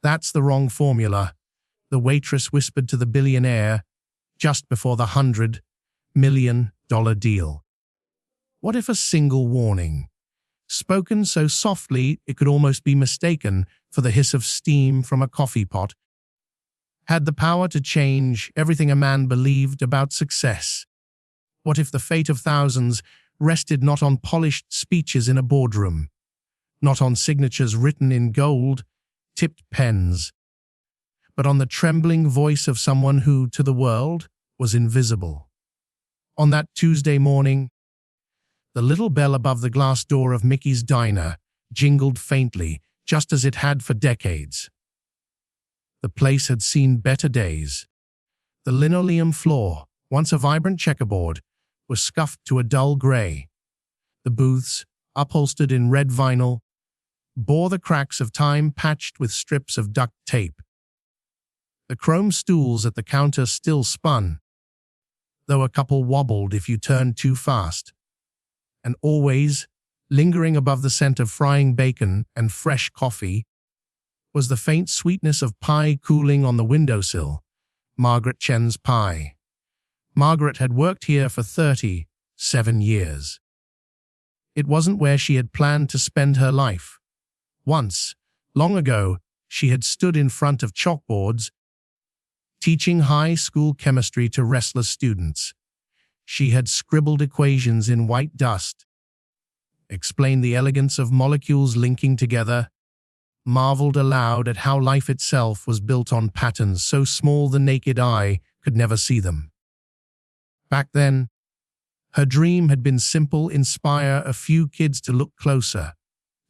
That's the wrong formula, the waitress whispered to the billionaire just before the $100 million deal. What if a single warning, spoken so softly it could almost be mistaken for the hiss of steam from a coffee pot, had the power to change everything a man believed about success? What if the fate of thousands rested not on polished speeches in a boardroom, not on signatures written in gold-tipped pens, but on the trembling voice of someone who, to the world, was invisible? On that Tuesday morning, the little bell above the glass door of Mickey's diner jingled faintly, just as it had for decades. The place had seen better days. The linoleum floor, once a vibrant checkerboard, was scuffed to a dull gray. The booths, upholstered in red vinyl, bore the cracks of time patched with strips of duct tape. The chrome stools at the counter still spun, though a couple wobbled if you turned too fast. And always, lingering above the scent of frying bacon and fresh coffee, was the faint sweetness of pie cooling on the windowsill, Margaret Chen's pie. Margaret had worked here for 37 years. It wasn't where she had planned to spend her life. Once, long ago, she had stood in front of chalkboards, teaching high school chemistry to restless students. She had scribbled equations in white dust, explained the elegance of molecules linking together, marveled aloud at how life itself was built on patterns so small the naked eye could never see them. Back then, her dream had been simple: inspire a few kids to look closer,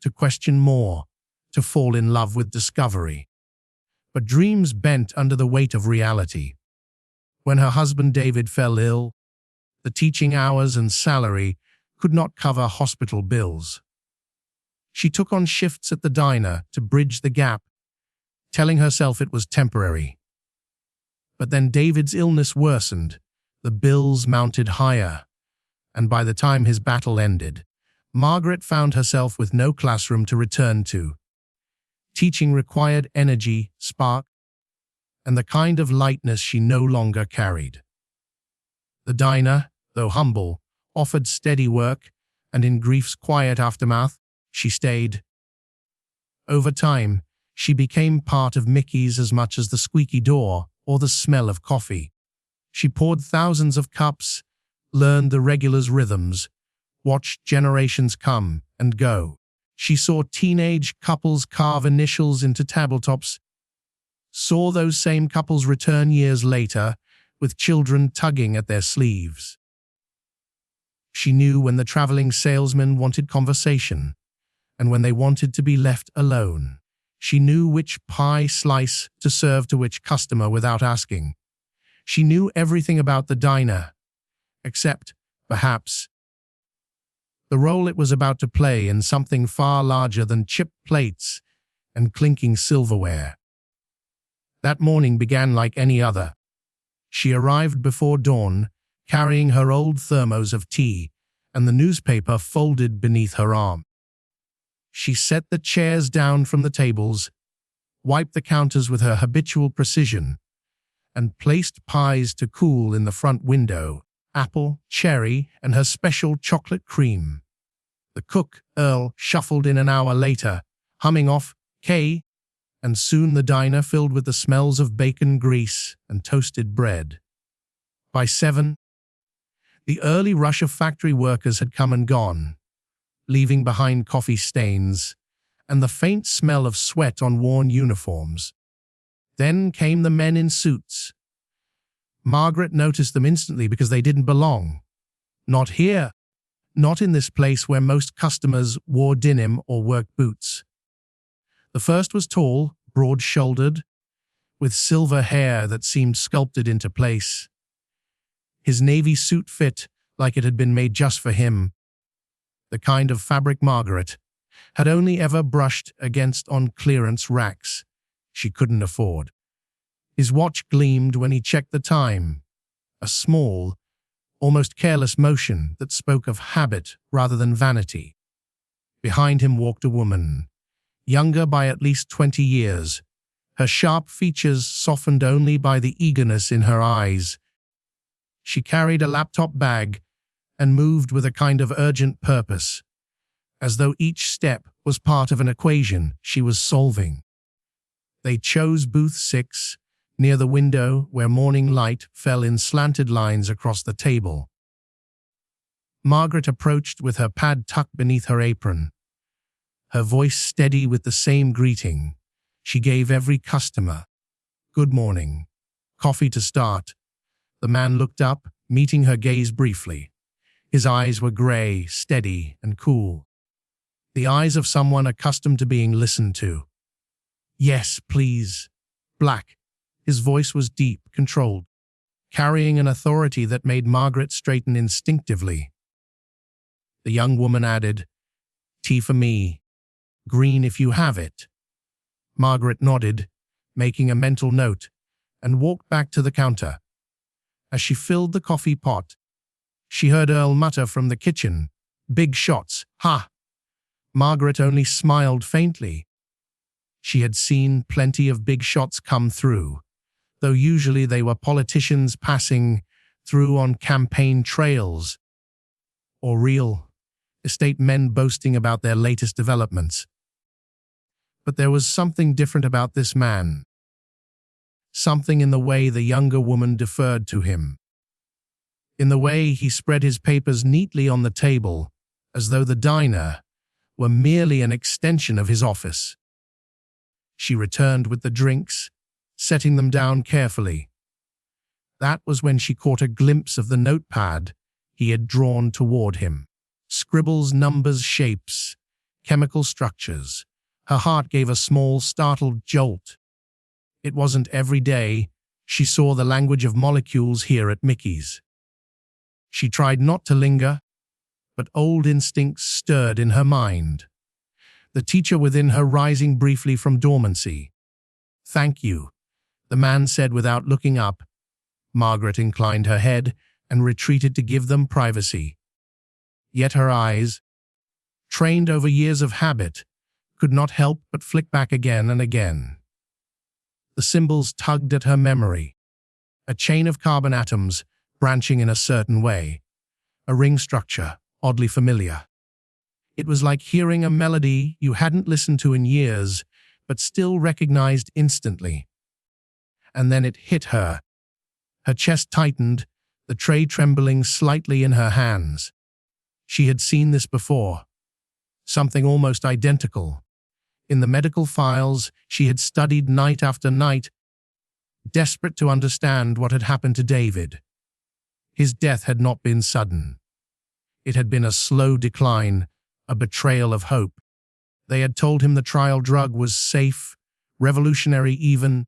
to question more, to fall in love with discovery. But dreams bent under the weight of reality. When her husband David fell ill, the teaching hours and salary could not cover hospital bills. She took on shifts at the diner to bridge the gap, telling herself it was temporary. But then David's illness worsened, the bills mounted higher, and by the time his battle ended, Margaret found herself with no classroom to return to. Teaching required energy, spark, and the kind of lightness she no longer carried. The diner, though humble, offered steady work, and in grief's quiet aftermath, she stayed. Over time, she became part of Mickey's as much as the squeaky door or the smell of coffee. She poured thousands of cups, learned the regulars' rhythms, watched generations come and go. She saw teenage couples carve initials into tabletops, saw those same couples return years later with children tugging at their sleeves. She knew when the traveling salesman wanted conversation, and when they wanted to be left alone. She knew which pie slice to serve to which customer without asking. She knew everything about the diner, except, perhaps, the role it was about to play in something far larger than chipped plates and clinking silverware. That morning began like any other. She arrived before dawn, carrying her old thermos of tea and the newspaper folded beneath her arm. She set the chairs down from the tables, wiped the counters with her habitual precision, and placed pies to cool in the front window, apple, cherry, and her special chocolate cream. The cook, Earl, shuffled in an hour later, humming off K, and soon the diner filled with the smells of bacon grease and toasted bread. By 7, the early rush of factory workers had come and gone, leaving behind coffee stains and the faint smell of sweat on worn uniforms. Then came the men in suits. Margaret noticed them instantly because they didn't belong. Not here. Not in this place where most customers wore denim or work boots. The first was tall, broad-shouldered, with silver hair that seemed sculpted into place. His navy suit fit like it had been made just for him, the kind of fabric Margaret had only ever brushed against on clearance racks she couldn't afford. His watch gleamed when he checked the time, a small, almost careless motion that spoke of habit rather than vanity. Behind him walked a woman, younger by at least 20 years, her sharp features softened only by the eagerness in her eyes. She carried a laptop bag and moved with a kind of urgent purpose, as though each step was part of an equation she was solving. They chose booth 6, near the window where morning light fell in slanted lines across the table. Margaret approached with her pad tucked beneath her apron, her voice steady with the same greeting she gave every customer. "Good morning. Coffee to start." The man looked up, meeting her gaze briefly. His eyes were gray, steady, and cool. The eyes of someone accustomed to being listened to. "Yes, please." Black. His voice was deep, controlled, carrying an authority that made Margaret straighten instinctively. The young woman added, "Tea for me. Green if you have it." Margaret nodded, making a mental note, and walked back to the counter. As she filled the coffee pot, she heard Earl mutter from the kitchen, "Big shots, ha!" Margaret only smiled faintly. She had seen plenty of big shots come through, though usually they were politicians passing through on campaign trails, or real estate men boasting about their latest developments. But there was something different about this man. Something in the way the younger woman deferred to him. In the way he spread his papers neatly on the table, as though the diner were merely an extension of his office. She returned with the drinks, setting them down carefully. That was when she caught a glimpse of the notepad he had drawn toward him. Scribbles, numbers, shapes, chemical structures. Her heart gave a small, startled jolt. It wasn't every day she saw the language of molecules here at Mickey's. She tried not to linger, but old instincts stirred in her mind, the teacher within her rising briefly from dormancy. "Thank you," the man said without looking up. Margaret inclined her head and retreated to give them privacy. Yet her eyes, trained over years of habit, could not help but flick back again and again. The symbols tugged at her memory. A chain of carbon atoms branching in a certain way. A ring structure, oddly familiar. It was like hearing a melody you hadn't listened to in years, but still recognized instantly. And then it hit her. Her chest tightened, the tray trembling slightly in her hands. She had seen this before. Something almost identical. In the medical files she had studied night after night, desperate to understand what had happened to David. His death had not been sudden. It had been a slow decline, a betrayal of hope. They had told him the trial drug was safe, revolutionary even,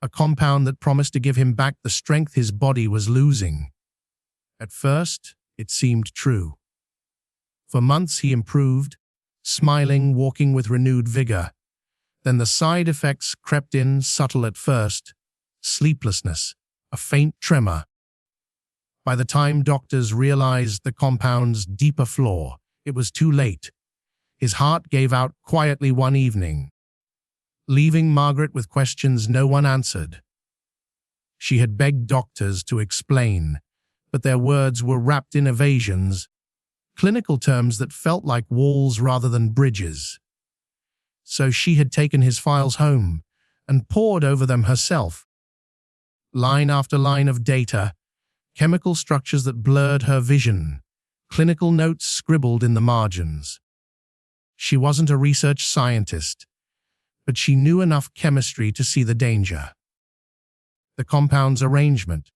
a compound that promised to give him back the strength his body was losing. At first, it seemed true. For months he improved, smiling, walking with renewed vigor. Then the side effects crept in, subtle at first. Sleeplessness, a faint tremor. By the time doctors realized the compound's deeper flaw, it was too late. His heart gave out quietly one evening, leaving Margaret with questions no one answered. She had begged doctors to explain, but their words were wrapped in evasions, clinical terms that felt like walls rather than bridges. So she had taken his files home and pored over them herself. Line after line of data, chemical structures that blurred her vision, clinical notes scribbled in the margins. She wasn't a research scientist, but she knew enough chemistry to see the danger. The compound's arrangement,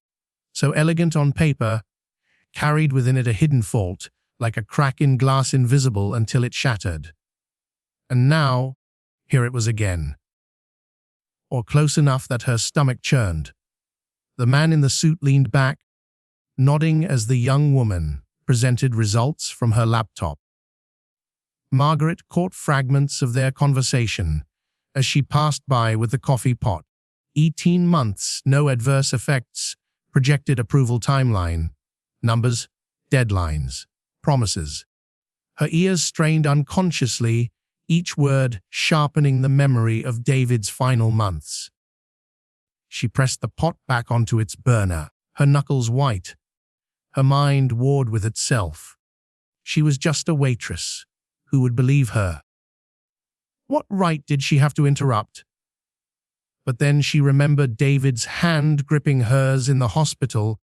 so elegant on paper, carried within it a hidden fault, like a crack in glass invisible until it shattered. And now, here it was again. Or close enough that her stomach churned. The man in the suit leaned back, nodding as the young woman presented results from her laptop. Margaret caught fragments of their conversation as she passed by with the coffee pot. 18 months, no adverse effects, projected approval timeline, numbers, deadlines, promises. Her ears strained unconsciously, each word sharpening the memory of David's final months. She pressed the pot back onto its burner, her knuckles white, her mind warred with itself. She was just a waitress. Who would believe her? What right did she have to interrupt? But then she remembered David's hand gripping hers in the hospital,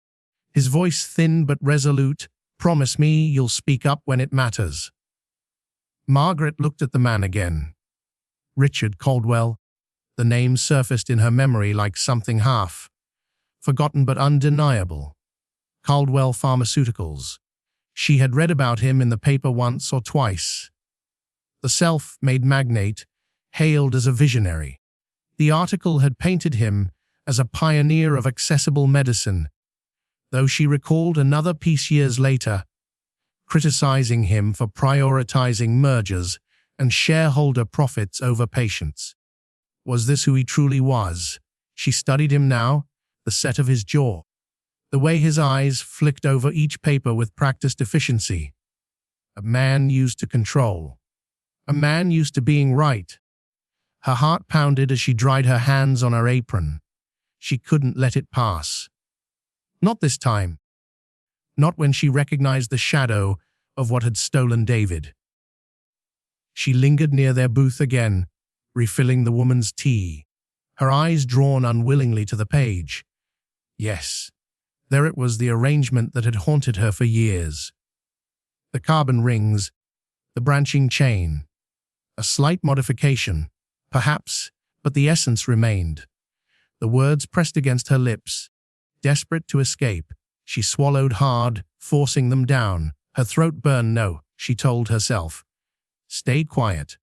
his voice thin but resolute. "Promise me you'll speak up when it matters." Margaret looked at the man again. Richard Caldwell. The name surfaced in her memory like something half forgotten but undeniable. Caldwell Pharmaceuticals. She had read about him in the paper once or twice. The self-made magnate, hailed as a visionary. The article had painted him as a pioneer of accessible medicine, though she recalled another piece years later, criticizing him for prioritizing mergers and shareholder profits over patients. Was this who he truly was? She studied him now, the set of his jaw, the way his eyes flicked over each paper with practiced efficiency. A man used to control. A man used to being right. Her heart pounded as she dried her hands on her apron. She couldn't let it pass. Not this time. Not when she recognized the shadow of what had stolen David. She lingered near their booth again, refilling the woman's tea, her eyes drawn unwillingly to the page. Yes, there it was, the arrangement that had haunted her for years. The carbon rings, the branching chain. A slight modification, perhaps, but the essence remained. The words pressed against her lips. Desperate to escape, she swallowed hard, forcing them down. Her throat burned. No, she told herself. Stay quiet.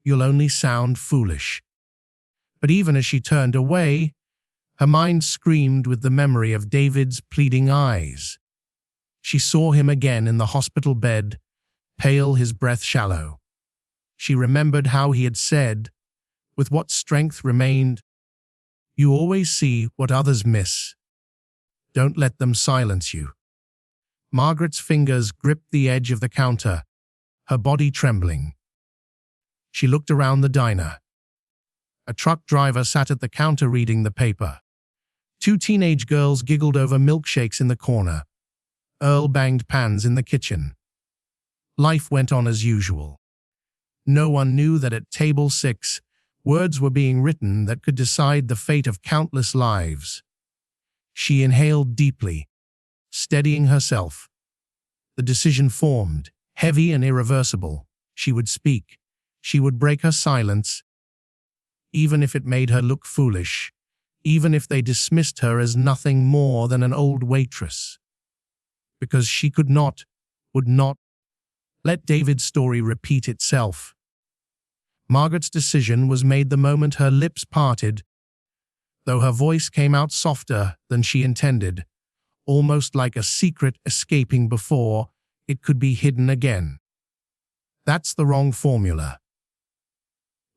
You'll only sound foolish. But even as she turned away, her mind screamed with the memory of David's pleading eyes. She saw him again in the hospital bed, pale, his breath shallow. She remembered how he had said, with what strength remained, "You always see what others miss. Don't let them silence you." Margaret's fingers gripped the edge of the counter, her body trembling. She looked around the diner. A truck driver sat at the counter reading the paper. Two teenage girls giggled over milkshakes in the corner. Earl banged pans in the kitchen. Life went on as usual. No one knew that at table 6, words were being written that could decide the fate of countless lives. She inhaled deeply, steadying herself. The decision formed, heavy and irreversible. She would speak. She would break her silence, even if it made her look foolish, even if they dismissed her as nothing more than an old waitress. Because she would not, let David's story repeat itself. Margaret's decision was made the moment her lips parted, though her voice came out softer than she intended, almost like a secret escaping before it could be hidden again. That's the wrong formula.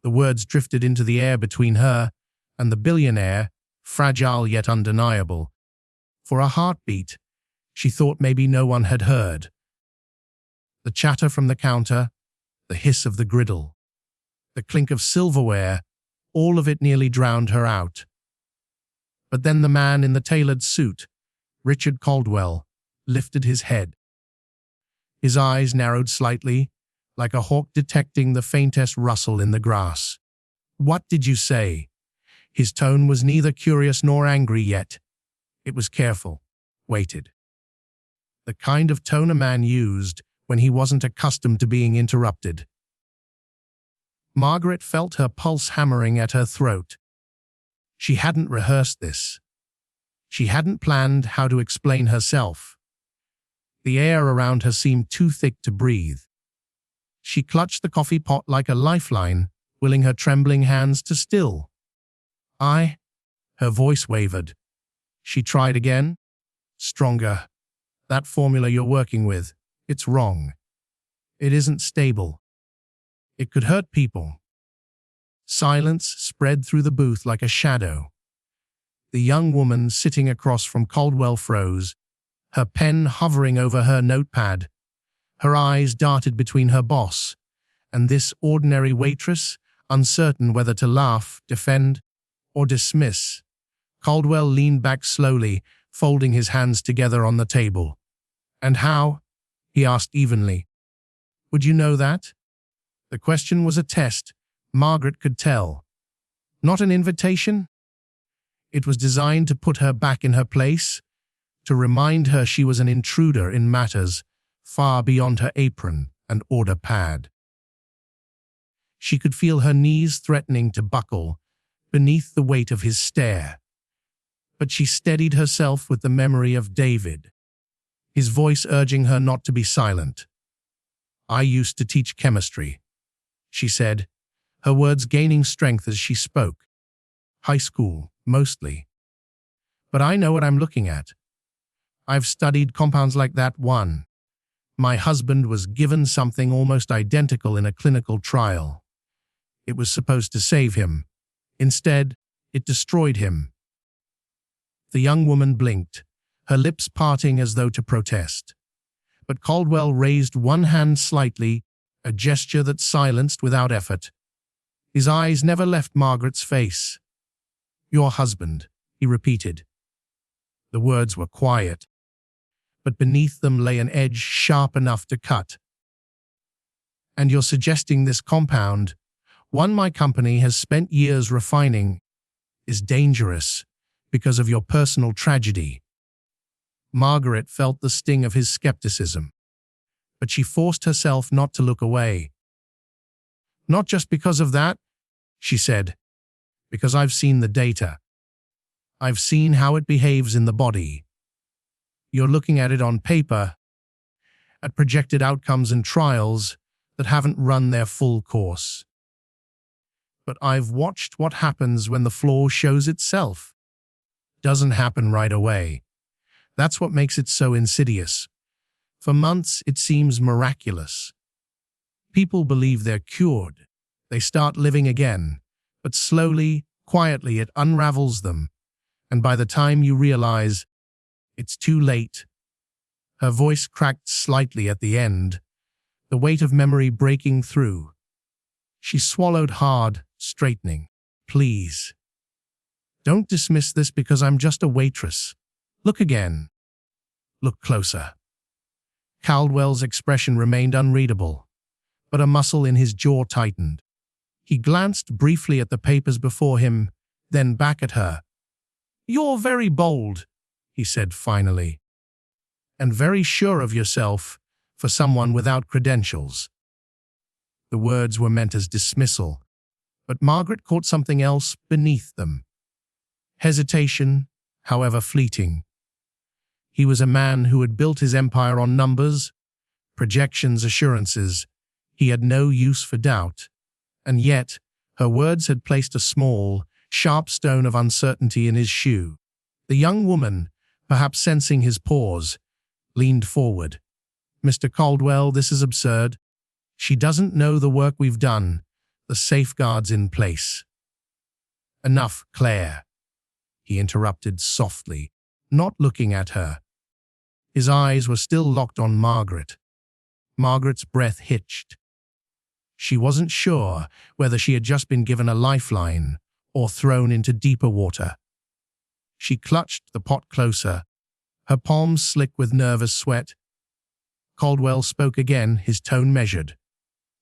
The words drifted into the air between her and the billionaire, fragile yet undeniable. For a heartbeat, she thought maybe no one had heard. The chatter from the counter, the hiss of the griddle, the clink of silverware, all of it nearly drowned her out. But then the man in the tailored suit, Richard Caldwell, lifted his head. His eyes narrowed slightly, like a hawk detecting the faintest rustle in the grass. "What did you say?" His tone was neither curious nor angry yet. It was careful, weighted. The kind of tone a man used when he wasn't accustomed to being interrupted. Margaret felt her pulse hammering at her throat. She hadn't rehearsed this. She hadn't planned how to explain herself. The air around her seemed too thick to breathe. She clutched the coffee pot like a lifeline, willing her trembling hands to still. Her voice wavered. She tried again. Stronger. "That formula you're working with, it's wrong. It isn't stable. It could hurt people." Silence spread through the booth like a shadow. The young woman sitting across from Caldwell froze, her pen hovering over her notepad. Her eyes darted between her boss and this ordinary waitress, uncertain whether to laugh, defend, or dismiss. Caldwell leaned back slowly, folding his hands together on the table. "And how?" he asked evenly. "Would you know that?" The question was a test, Margaret could tell. Not an invitation. It was designed to put her back in her place, to remind her she was an intruder in matters far beyond her apron and order pad. She could feel her knees threatening to buckle beneath the weight of his stare. But she steadied herself with the memory of David, his voice urging her not to be silent. "I used to teach chemistry," she said, her words gaining strength as she spoke. "High school, mostly. But I know what I'm looking at. I've studied compounds like that one. My husband was given something almost identical in a clinical trial. It was supposed to save him. Instead, it destroyed him." The young woman blinked, her lips parting as though to protest. But Caldwell raised one hand slightly, a gesture that silenced without effort. His eyes never left Margaret's face. "Your husband," he repeated. The words were quiet, but beneath them lay an edge sharp enough to cut. "And you're suggesting this compound, one my company has spent years refining, is dangerous because of your personal tragedy." Margaret felt the sting of his skepticism, but she forced herself not to look away. "Not just because of that," she said, "because I've seen the data. I've seen how it behaves in the body. You're looking at it on paper, at projected outcomes and trials that haven't run their full course. But I've watched what happens when the flaw shows itself. Doesn't happen right away. That's what makes it so insidious. For months, it seems miraculous. People believe they're cured. They start living again, but slowly, quietly, it unravels them. And by the time you realize, it's too late." Her voice cracked slightly at the end, the weight of memory breaking through. She swallowed hard, straightening. "Please. Don't dismiss this because I'm just a waitress. Look again. Look closer." Caldwell's expression remained unreadable, but a muscle in his jaw tightened. He glanced briefly at the papers before him, then back at her. "You're very bold," he said finally, "and very sure of yourself for someone without credentials." The words were meant as dismissal, but Margaret caught something else beneath them. Hesitation, however fleeting. He was a man who had built his empire on numbers, projections, assurances. He had no use for doubt. And yet, her words had placed a small, sharp stone of uncertainty in his shoe. The young woman, perhaps sensing his pause, leaned forward. "Mr. Caldwell, this is absurd. She doesn't know the work we've done, the safeguards in place." "Enough, Claire," he interrupted softly, not looking at her. His eyes were still locked on Margaret. Margaret's breath hitched. She wasn't sure whether she had just been given a lifeline or thrown into deeper water. She clutched the pot closer, her palms slick with nervous sweat. Caldwell spoke again, his tone measured.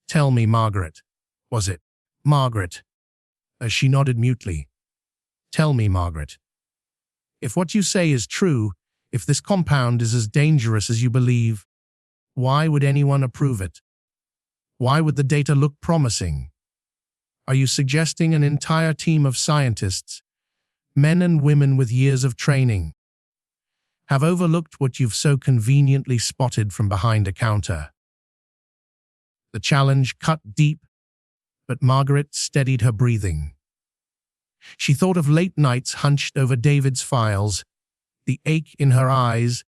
"Tell me, Margaret. Was it Margaret?" As she nodded mutely. "Tell me, Margaret. If what you say is true, if this compound is as dangerous as you believe, why would anyone approve it? Why would the data look promising? Are you suggesting an entire team of scientists, men and women with years of training, have overlooked what you've so conveniently spotted from behind a counter?" The challenge cut deep, but Margaret steadied her breathing. She thought of late nights hunched over David's files, the ache in her eyes,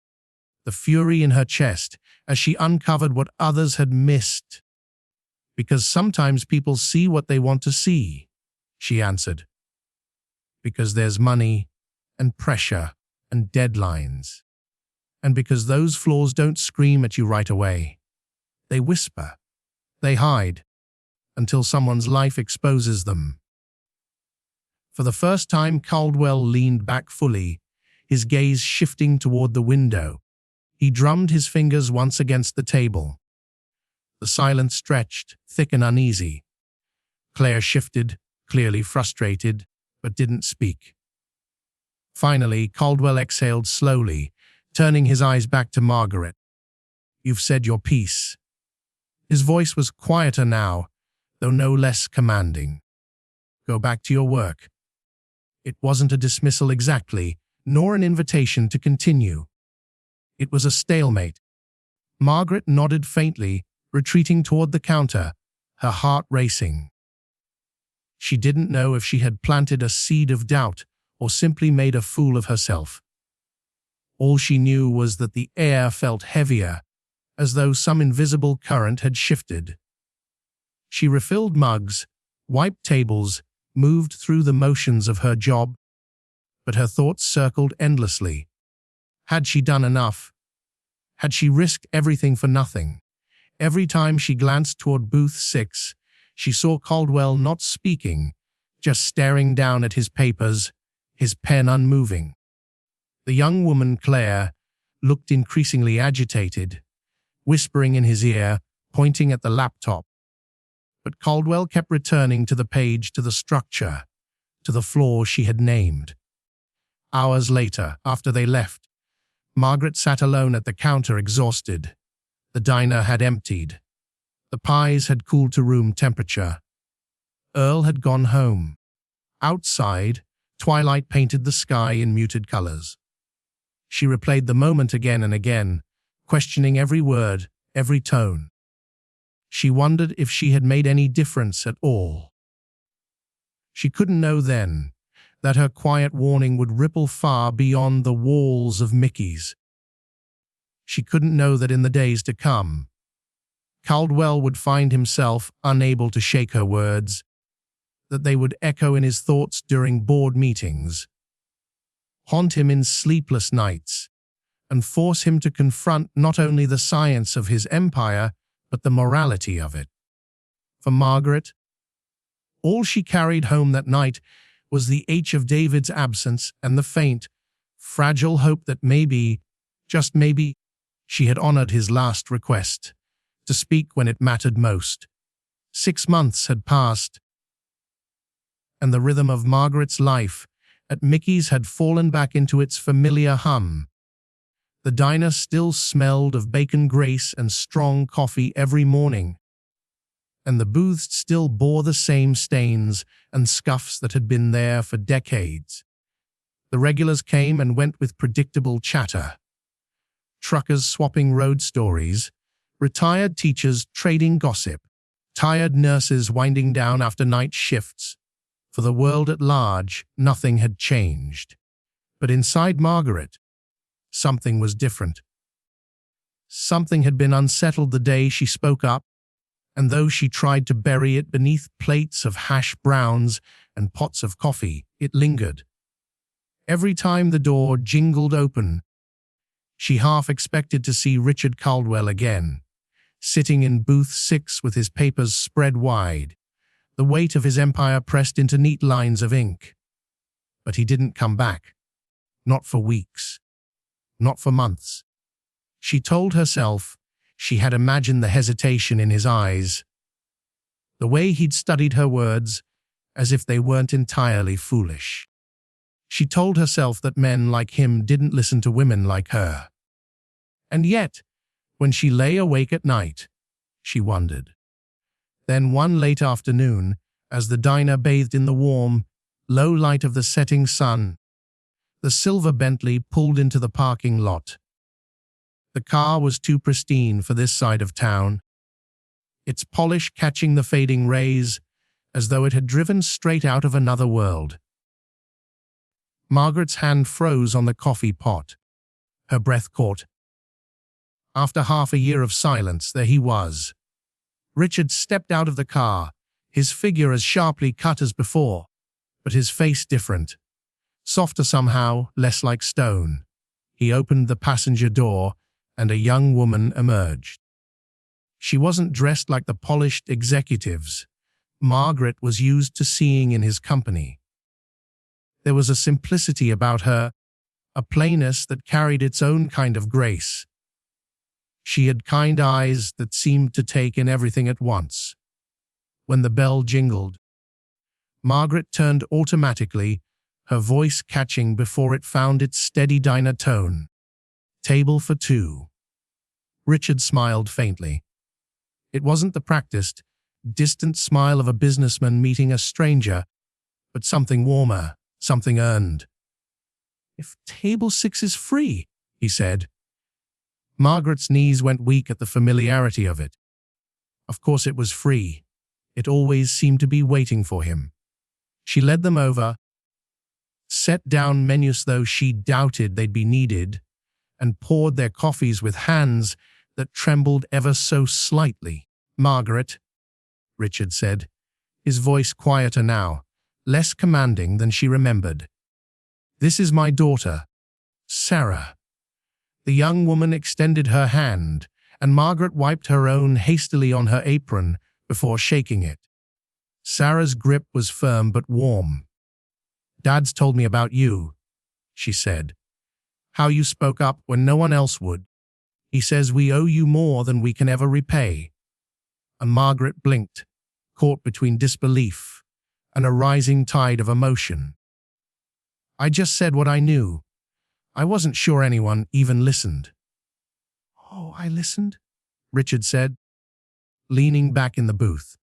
the fury in her chest as she uncovered what others had missed. "Because sometimes people see what they want to see," she answered. "Because there's money and pressure and deadlines. And because those flaws don't scream at you right away. They whisper. They hide until someone's life exposes them." For the first time, Caldwell leaned back fully, his gaze shifting toward the window. He drummed his fingers once against the table. The silence stretched, thick and uneasy. Claire shifted, clearly frustrated, but didn't speak. Finally, Caldwell exhaled slowly, turning his eyes back to Margaret. "You've said your piece." His voice was quieter now, though no less commanding. "Go back to your work." It wasn't a dismissal exactly, nor an invitation to continue. It was a stalemate. Margaret nodded faintly, retreating toward the counter, her heart racing. She didn't know if she had planted a seed of doubt or simply made a fool of herself. All she knew was that the air felt heavier, as though some invisible current had shifted. She refilled mugs, wiped tables, moved through the motions of her job, but her thoughts circled endlessly. Had she done enough? Had she risked everything for nothing? Every time she glanced toward booth 6, she saw Caldwell not speaking, just staring down at his papers, his pen unmoving. The young woman, Claire, looked increasingly agitated, whispering in his ear, pointing at the laptop. But Caldwell kept returning to the page, to the structure, to the flaw she had named. Hours later, after they left, Margaret sat alone at the counter, exhausted. The diner had emptied. The pies had cooled to room temperature. Earl had gone home. Outside, twilight painted the sky in muted colors. She replayed the moment again and again, questioning every word, every tone. She wondered if she had made any difference at all. She couldn't know then that her quiet warning would ripple far beyond the walls of Mickey's. She couldn't know that in the days to come, Caldwell would find himself unable to shake her words, that they would echo in his thoughts during board meetings, haunt him in sleepless nights, and force him to confront not only the science of his empire, but the morality of it. For Margaret, all she carried home that night was the ache of David's absence and the faint, fragile hope that maybe, just maybe, she had honored his last request, to speak when it mattered most. 6 months had passed, and the rhythm of Margaret's life at Mickey's had fallen back into its familiar hum. The diner still smelled of bacon grease and strong coffee every morning, and the booths still bore the same stains and scuffs that had been there for decades. The regulars came and went with predictable chatter. Truckers swapping road stories, retired teachers trading gossip, tired nurses winding down after night shifts. For the world at large, nothing had changed. But inside Margaret, something was different. Something had been unsettled the day she spoke up, and though she tried to bury it beneath plates of hash browns and pots of coffee, it lingered. Every time the door jingled open, she half expected to see Richard Caldwell again, sitting in booth 6 with his papers spread wide, the weight of his empire pressed into neat lines of ink. But he didn't come back. Not for weeks. Not for months. She told herself she had imagined the hesitation in his eyes, the way he'd studied her words as if they weren't entirely foolish. She told herself that men like him didn't listen to women like her. And yet, when she lay awake at night, she wondered. Then one late afternoon, as the diner bathed in the warm, low light of the setting sun, the silver Bentley pulled into the parking lot. The car was too pristine for this side of town, its polish catching the fading rays as though it had driven straight out of another world. Margaret's hand froze on the coffee pot. Her breath caught. After half a year of silence, there he was. Richard stepped out of the car, his figure as sharply cut as before, but his face different. Softer somehow, less like stone. He opened the passenger door, and a young woman emerged. She wasn't dressed like the polished executives Margaret was used to seeing in his company. There was a simplicity about her, a plainness that carried its own kind of grace. She had kind eyes that seemed to take in everything at once. When the bell jingled, Margaret turned automatically, her voice catching before it found its steady diner tone. "Table for two." Richard smiled faintly. It wasn't the practiced, distant smile of a businessman meeting a stranger, but something warmer, something earned. "If table 6 is free," he said. Margaret's knees went weak at the familiarity of it. Of course it was free. It always seemed to be waiting for him. She led them over, set down menus though she doubted they'd be needed, and poured their coffees with hands that trembled ever so slightly. "Margaret," Richard said, his voice quieter now, less commanding than she remembered. "This is my daughter, Sarah." The young woman extended her hand, and Margaret wiped her own hastily on her apron before shaking it. Sarah's grip was firm but warm. "Dad's told me about you," she said. "How you spoke up when no one else would. He says we owe you more than we can ever repay." And Margaret blinked, caught between disbelief and a rising tide of emotion. "I just said what I knew. I wasn't sure anyone even listened." "Oh, I listened," Richard said, leaning back in the booth.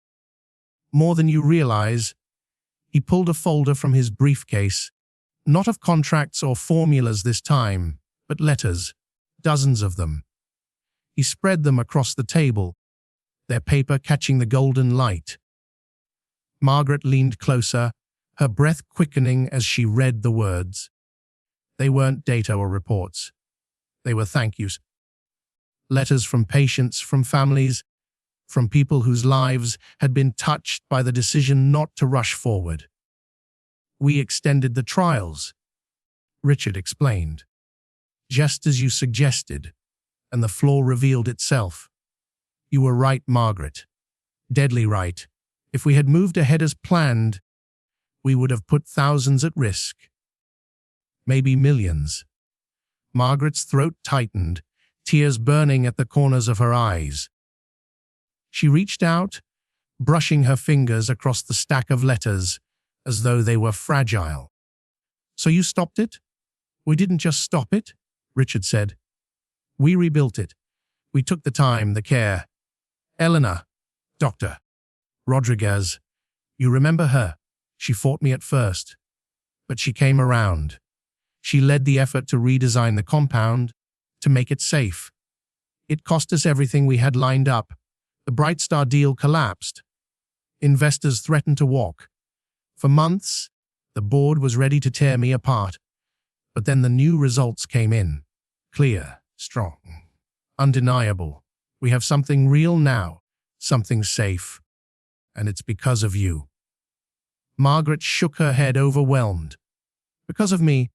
"More than you realize." He pulled a folder from his briefcase, not of contracts or formulas this time, but letters, dozens of them. He spread them across the table, their paper catching the golden light. Margaret leaned closer, her breath quickening as she read the words. They weren't data or reports. They were thank yous. Letters from patients, from families, from people whose lives had been touched by the decision not to rush forward. "We extended the trials," Richard explained, "just as you suggested, and the flaw revealed itself. You were right, Margaret. Deadly right. If we had moved ahead as planned, we would have put thousands at risk. Maybe millions." Margaret's throat tightened, tears burning at the corners of her eyes. She reached out, brushing her fingers across the stack of letters, as though they were fragile. "So you stopped it?" "We didn't just stop it," Richard said. "We rebuilt it. We took the time, the care. Eleanor, Dr. Rodriguez, you remember her? She fought me at first, but she came around. She led the effort to redesign the compound, to make it safe. It cost us everything we had lined up. The Bright Star deal collapsed. Investors threatened to walk. For months, the board was ready to tear me apart. But then the new results came in. Clear, strong, undeniable. We have something real now, something safe. And it's because of you." Margaret shook her head, overwhelmed. "Because of me?"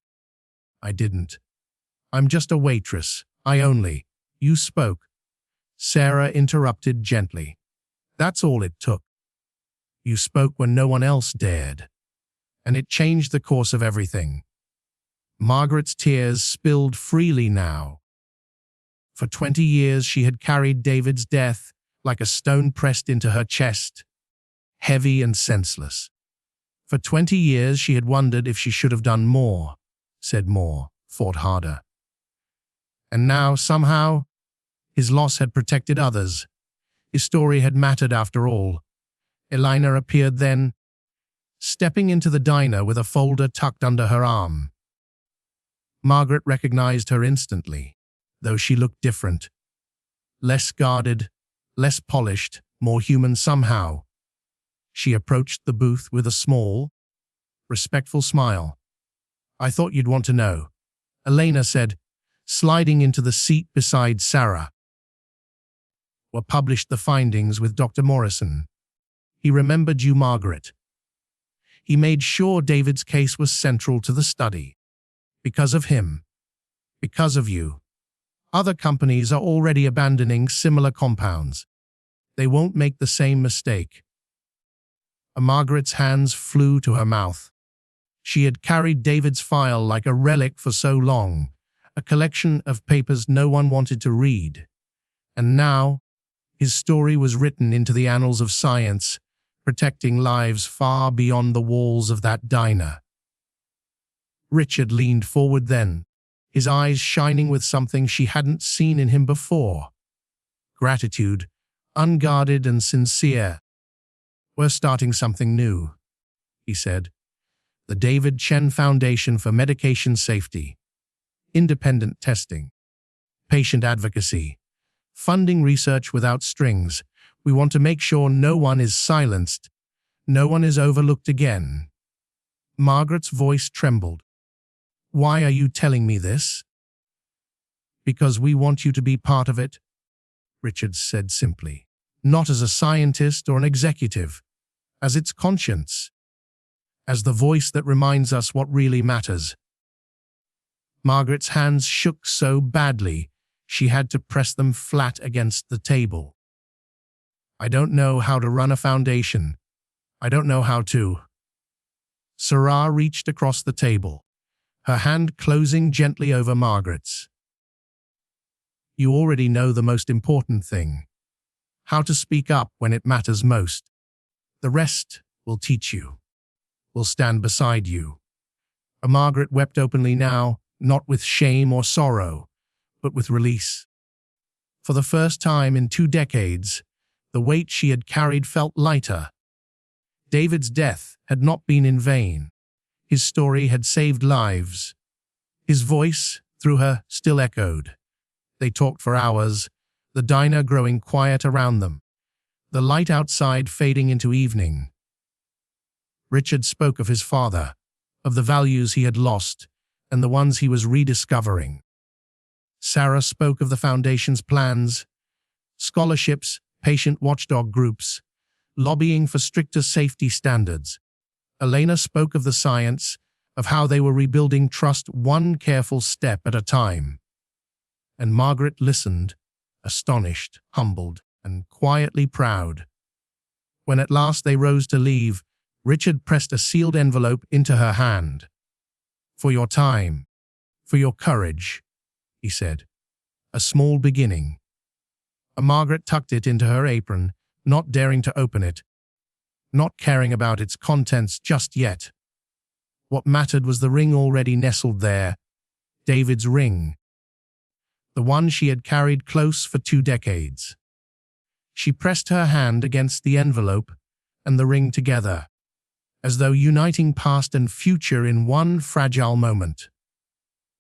"I didn't. I'm just a waitress. I only." "You spoke," Sarah interrupted gently. "That's all it took. You spoke when no one else dared. And it changed the course of everything." Margaret's tears spilled freely now. For 20 years she had carried David's death like a stone pressed into her chest, heavy and senseless. For 20 years she had wondered if she should have done more, said more, fought harder. And now, somehow, his loss had protected others. His story had mattered after all. Elena appeared then, stepping into the diner with a folder tucked under her arm. Margaret recognized her instantly, though she looked different. Less guarded, less polished, more human somehow. She approached the booth with a small, respectful smile. "I thought you'd want to know," Elena said, sliding into the seat beside Sarah. "We published the findings with Dr. Morrison. He remembered you, Margaret. He made sure David's case was central to the study. Because of him. Because of you. Other companies are already abandoning similar compounds. They won't make the same mistake." Margaret's hands flew to her mouth. She had carried David's file like a relic for so long, a collection of papers no one wanted to read. And now, his story was written into the annals of science, protecting lives far beyond the walls of that diner. Richard leaned forward then, his eyes shining with something she hadn't seen in him before. Gratitude, unguarded and sincere. "We're starting something new," he said. "The David Chen Foundation for Medication Safety. Independent testing. Patient advocacy. Funding research without strings. We want to make sure no one is silenced, no one is overlooked again." Margaret's voice trembled. "Why are you telling me this?" "Because we want you to be part of it," Richard said simply. "Not as a scientist or an executive, as its conscience, as the voice that reminds us what really matters." Margaret's hands shook so badly, she had to press them flat against the table. "I don't know how to run a foundation. I don't know how to." Sarah reached across the table, her hand closing gently over Margaret's. "You already know the most important thing. How to speak up when it matters most. The rest will teach you. Will stand beside you." Margaret wept openly now, not with shame or sorrow, but with release. For the first time in 2 decades, the weight she had carried felt lighter. David's death had not been in vain. His story had saved lives. His voice, through her, still echoed. They talked for hours, the diner growing quiet around them, the light outside fading into evening. Richard spoke of his father, of the values he had lost, and the ones he was rediscovering. Sarah spoke of the foundation's plans, scholarships, patient watchdog groups, lobbying for stricter safety standards. Elena spoke of the science, of how they were rebuilding trust one careful step at a time. And Margaret listened, astonished, humbled, and quietly proud. When at last they rose to leave, Richard pressed a sealed envelope into her hand. "For your time, for your courage," he said. "A small beginning." Margaret tucked it into her apron, not daring to open it, not caring about its contents just yet. What mattered was the ring already nestled there, David's ring, the one she had carried close for 2 decades. She pressed her hand against the envelope and the ring together, as though uniting past and future in one fragile moment.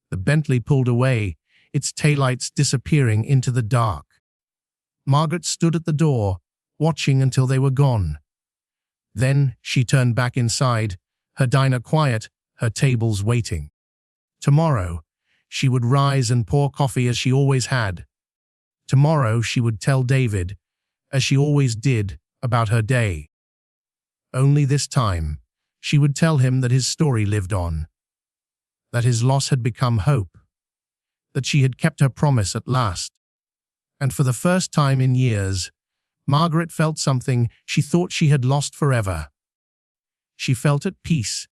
The Bentley pulled away, its taillights disappearing into the dark. Margaret stood at the door, watching until they were gone. Then she turned back inside, her diner quiet, her tables waiting. Tomorrow, she would rise and pour coffee as she always had. Tomorrow she would tell David, as she always did, about her day. Only this time, she would tell him that his story lived on, that his loss had become hope, that she had kept her promise at last. And for the first time in years, Margaret felt something she thought she had lost forever. She felt at peace,